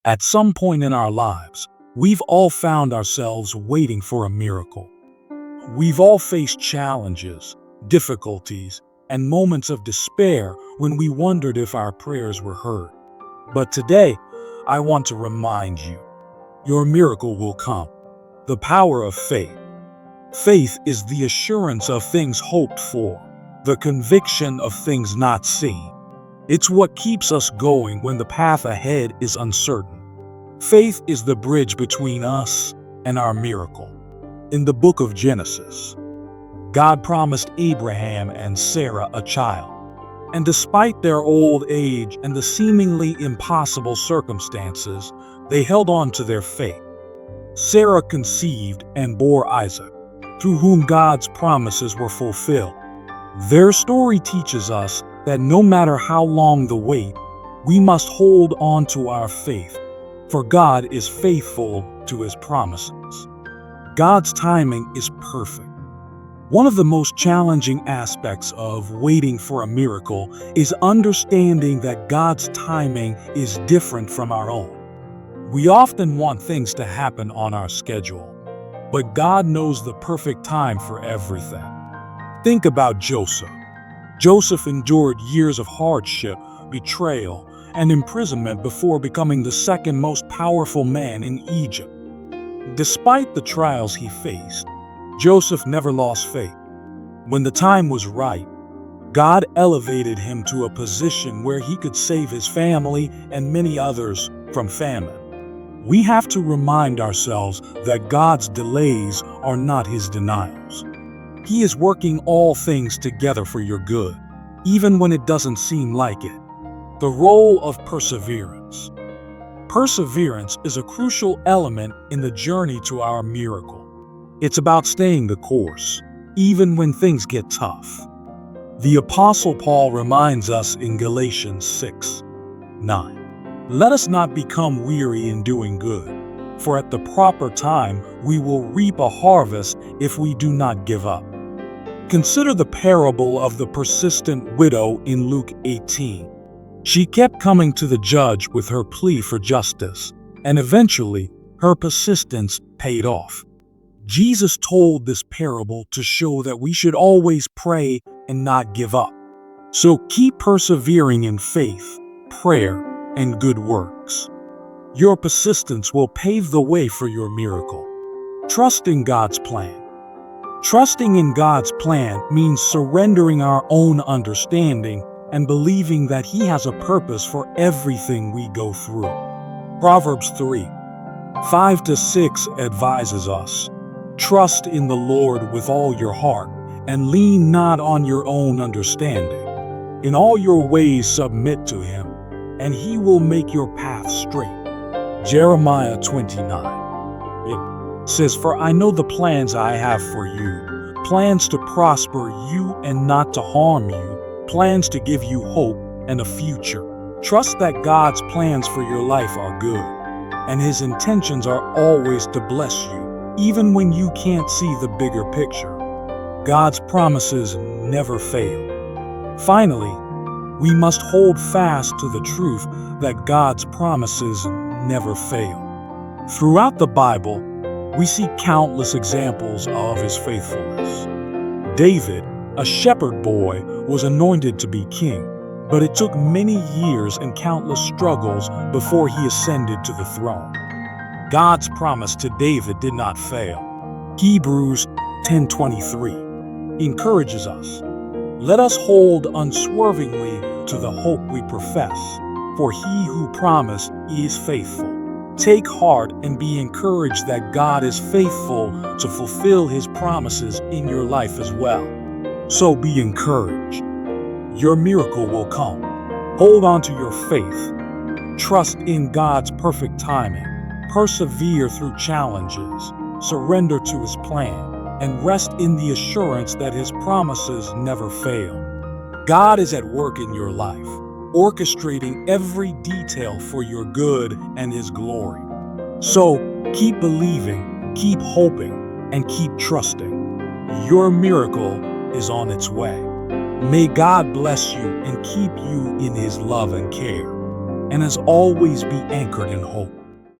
At some point in our lives, we've all found ourselves waiting for a miracle. We've all faced challenges, difficulties, and moments of despair when we wondered if our prayers were heard. But today, I want to remind you, your miracle will come. The power of faith. Faith is the assurance of things hoped for, the conviction of things not seen. It's what keeps us going when the path ahead is uncertain. Faith is the bridge between us and our miracle. In the book of Genesis, God promised Abraham and Sarah a child. And despite their old age and the seemingly impossible circumstances, they held on to their faith. Sarah conceived and bore Isaac, through whom God's promises were fulfilled. Their story teaches us that no matter how long the wait, we must hold on to our faith, for God is faithful to His promises. God's timing is perfect. One of the most challenging aspects of waiting for a miracle is understanding that God's timing is different from our own. We often want things to happen on our schedule, but God knows the perfect time for everything. Think about Joseph. Joseph endured years of hardship, betrayal, and imprisonment before becoming the second most powerful man in Egypt. Despite the trials he faced, Joseph never lost faith. When the time was right, God elevated him to a position where he could save his family and many others from famine. We have to remind ourselves that God's delays are not His denials. He is working all things together for your good, even when it doesn't seem like it. The role of perseverance. Perseverance is a crucial element in the journey to our miracle. It's about staying the course, even when things get tough. The Apostle Paul reminds us in Galatians 6:9, "Let us not become weary in doing good, for at the proper time we will reap a harvest if we do not give up." Consider the parable of the persistent widow in Luke 18. She kept coming to the judge with her plea for justice, and eventually her persistence paid off. Jesus told this parable to show that we should always pray and not give up. So keep persevering in faith, prayer, and good works. Your persistence will pave the way for your miracle. Trust in God's plan. Trusting in God's plan means surrendering our own understanding and believing that He has a purpose for everything we go through. Proverbs 3:5-6 advises us, "Trust in the Lord with all your heart, and lean not on your own understanding. In all your ways submit to Him, and He will make your path straight." Jeremiah 29. It says, "For I know the plans I have for you, plans to prosper you and not to harm you, plans to give you hope and a future." Trust that God's plans for your life are good, and His intentions are always to bless you, even when you can't see the bigger picture. God's promises never fail. Finally, we must hold fast to the truth that God's promises never fail. Throughout the Bible, we see countless examples of His faithfulness. David, a shepherd boy, was anointed to be king, but it took many years and countless struggles before he ascended to the throne. God's promise to David did not fail. Hebrews 10:23 encourages us, "Let us hold unswervingly to the hope we profess, for He who promised is faithful." Take heart and be encouraged that God is faithful to fulfill His promises in your life as well. So be encouraged. Your miracle will come. Hold on to your faith. Trust in God's perfect timing. Persevere through challenges. Surrender to His plan, and rest in the assurance that His promises never fail. God is at work in your life, orchestrating every detail for your good and His glory. So keep believing, keep hoping, and keep trusting. Your miracle is on its way. May God bless you and keep you in His love and care. and as always be anchored in hope.